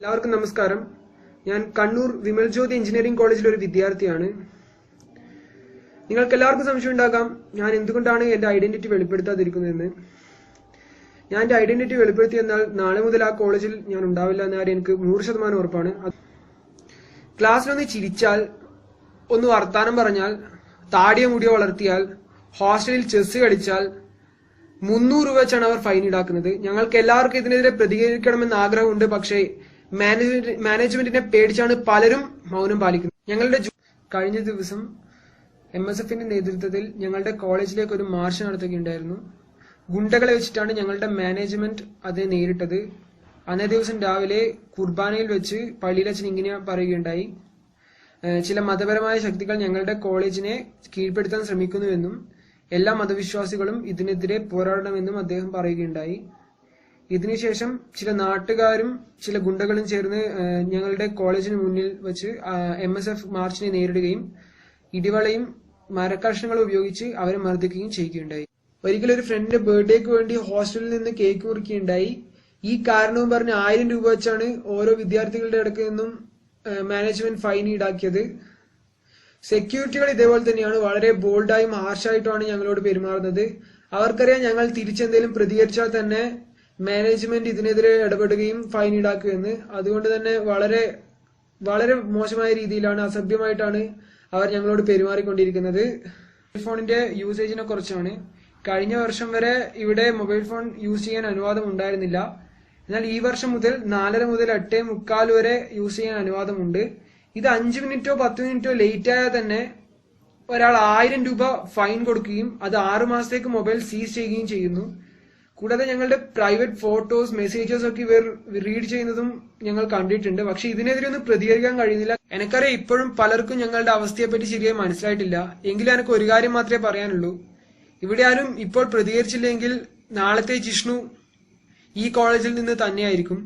എല്ലാവർക്കും നമസ്കാരം. ഞാൻ കണ്ണൂർ വിമൽ ജ്യോതി എഞ്ചിനീയറിംഗ് കോളേജിലെ ഒരു വിദ്യാർത്ഥിയാണ്. നിങ്ങൾക്ക് എല്ലാവർക്കും സംശയം ഉണ്ടാകാം, ഞാൻ എന്തുകൊണ്ടാണ് എന്റെ ഐഡന്റിറ്റി വെളിപ്പെടുത്താതിരിക്കുന്നതെന്ന്. ഞാൻ എന്റെ ഐഡന്റിറ്റി വെളിപ്പെടുത്തിയെന്നാൽ നാളെ മുതൽ ആ കോളേജിൽ ഞാൻ ഉണ്ടാവില്ല എന്ന കാര്യം എനിക്ക് 100% ഉറപ്പാണ്. ക്ലാസ്സിലൊന്ന് ചിരിച്ചാൽ, ഒന്ന് വർത്താനം പറഞ്ഞാൽ, താടിയോ മുടിയോ വളർത്തിയാൽ, ഹോസ്റ്റലിൽ ചെസ് കളിച്ചാൽ 300 രൂപ വെച്ചാണ് അവർ ഫൈൻ ഈടാക്കുന്നത്. ഞങ്ങൾക്ക് എല്ലാവർക്കും ഇതിനെതിരെ പ്രതികരിക്കണമെന്ന് ആഗ്രഹമുണ്ട്. പക്ഷേ മാനേജ്മെന്റിനെ പേടിച്ചാണ് പലരും മൗനം പാലിക്കുന്നത്. കഴിഞ്ഞ ദിവസം MSFന്റെ നേതൃത്വത്തിൽ ഞങ്ങളുടെ കോളേജിലേക്ക് ഒരു മാർച്ച് നടത്തുകയുണ്ടായിരുന്നു. ഗുണ്ടകളെ വെച്ചിട്ടാണ് ഞങ്ങളുടെ മാനേജ്മെന്റ് അതിനെ നേരിട്ടത്. അന്നേ ദിവസം രാവിലെ കുർബാനയിൽ വെച്ച് പള്ളിയിലച്ഛൻ ഇങ്ങനെ പറയുകയുണ്ടായി, ചില മതപരമായ ശക്തികൾ ഞങ്ങളുടെ കോളേജിനെ കീഴ്പ്പെടുത്താൻ ശ്രമിക്കുന്നുവെന്നും എല്ലാ മതവിശ്വാസികളും ഇതിനെതിരെ പോരാടണമെന്നും അദ്ദേഹം പറയുകയുണ്ടായി. ഇതിനുശേഷം ചില നാട്ടുകാരും ചില ഗുണ്ടകളും ചേർന്ന് ഞങ്ങളുടെ കോളേജിന് മുന്നിൽ വെച്ച് MSF മാർച്ചിനെ നേരിടുകയും ഇടിവളയും മരക്കഷ്ണങ്ങളും ഉപയോഗിച്ച് അവരെ മർദ്ദിക്കുകയും ചെയ്യുകയുണ്ടായി. ഒരിക്കലും ഒരു ഫ്രണ്ടിന്റെ ബർത്ത്ഡേക്ക് വേണ്ടി ഹോസ്റ്റലിൽ നിന്ന് കേക്ക് മുറിക്കുകയുണ്ടായി. ഈ കാരണവും പറഞ്ഞ് 1000 രൂപ വെച്ചാണ് ഓരോ വിദ്യാർത്ഥികളുടെ അടുത്ത് നിന്നും മാനേജ്മെന്റ് ഫൈൻ ഈടാക്കിയത്. സെക്യൂരിറ്റികൾ ഇതേപോലെ തന്നെയാണ്, വളരെ ബോൾഡായും ഹാർഷായിട്ടുമാണ് ഞങ്ങളോട് പെരുമാറുന്നത്. അവർക്കറിയാം ഞങ്ങൾ തിരിച്ചെന്തെങ്കിലും പ്രതികരിച്ചാൽ തന്നെ മാനേജ്മെന്റ് ഇതിനെതിരെ ഇടപെടുകയും ഫൈൻ ഈടാക്കുമെന്ന്. അതുകൊണ്ട് തന്നെ വളരെ വളരെ മോശമായ രീതിയിലാണ്, അസഭ്യമായിട്ടാണ് അവർ ഞങ്ങളോട് പെരുമാറിക്കൊണ്ടിരിക്കുന്നത്. മൊബൈൽ ഫോണിന്റെ യൂസേജിനെ കുറിച്ചാണ്. കഴിഞ്ഞ വർഷം വരെ ഇവിടെ മൊബൈൽ ഫോൺ യൂസ് ചെയ്യാൻ അനുവാദം ഉണ്ടായിരുന്നില്ല. എന്നാൽ ഈ വർഷം മുതൽ 4:30 മുതൽ 8:45 വരെ യൂസ് ചെയ്യാൻ അനുവാദമുണ്ട്. ഇത് 5 മിനിറ്റോ 10 മിനിറ്റോ ലേറ്റ് ആയാൽ തന്നെ ഒരാൾ 1000 രൂപ ഫൈൻ കൊടുക്കുകയും അത് 6 മാസത്തേക്ക് മൊബൈൽ സീസ് ചെയ്യുകയും ചെയ്യുന്നു. കൂടാതെ ഞങ്ങളുടെ പ്രൈവറ്റ് ഫോട്ടോസ്, മെസ്സേജസ് ഒക്കെ ഇവർ റീഡ് ചെയ്യുന്നതും ഞങ്ങൾ കണ്ടിട്ടുണ്ട്. പക്ഷെ ഇതിനെതിരെ ഒന്നും പ്രതികരിക്കാൻ കഴിയുന്നില്ല. എനിക്കറിയാം ഇപ്പോഴും പലർക്കും ഞങ്ങളുടെ അവസ്ഥയെപ്പറ്റി ശരിയായി മനസ്സിലായിട്ടില്ല. എങ്കിലും എനിക്ക് ഒരു കാര്യം മാത്രമേ പറയാനുള്ളൂ, ഇവിടെ ആരും ഇപ്പോൾ പ്രതികരിച്ചില്ലെങ്കിൽ നാളത്തെ ജിഷ്ണു ഈ കോളേജിൽ നിന്ന് തന്നെയായിരിക്കും.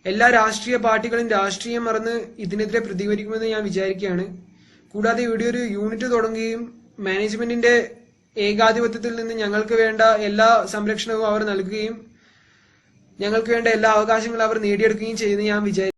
എല്ലാ രാഷ്ട്രീയ പാർട്ടികളും രാഷ്ട്രീയം മറന്ന് ഇതിനെതിരെ പ്രതികരിക്കുമെന്ന് ഞാൻ വിചാരിക്കുകയാണ്. കൂടാതെ ഇവിടെ ഒരു യൂണിറ്റ് തുടങ്ങുകയും മാനേജ്മെന്റിന്റെ ഏകാധിപത്യത്തിൽ നിന്ന് ഞങ്ങൾക്ക് വേണ്ട എല്ലാ സംരക്ഷണവും അവർ നൽകുകയും ഞങ്ങൾക്ക് വേണ്ട എല്ലാ അവകാശങ്ങളും അവർ നേടിയെടുക്കുകയും ചെയ്യുമെന്ന് ഞാൻ വിചാരിക്കുന്നു.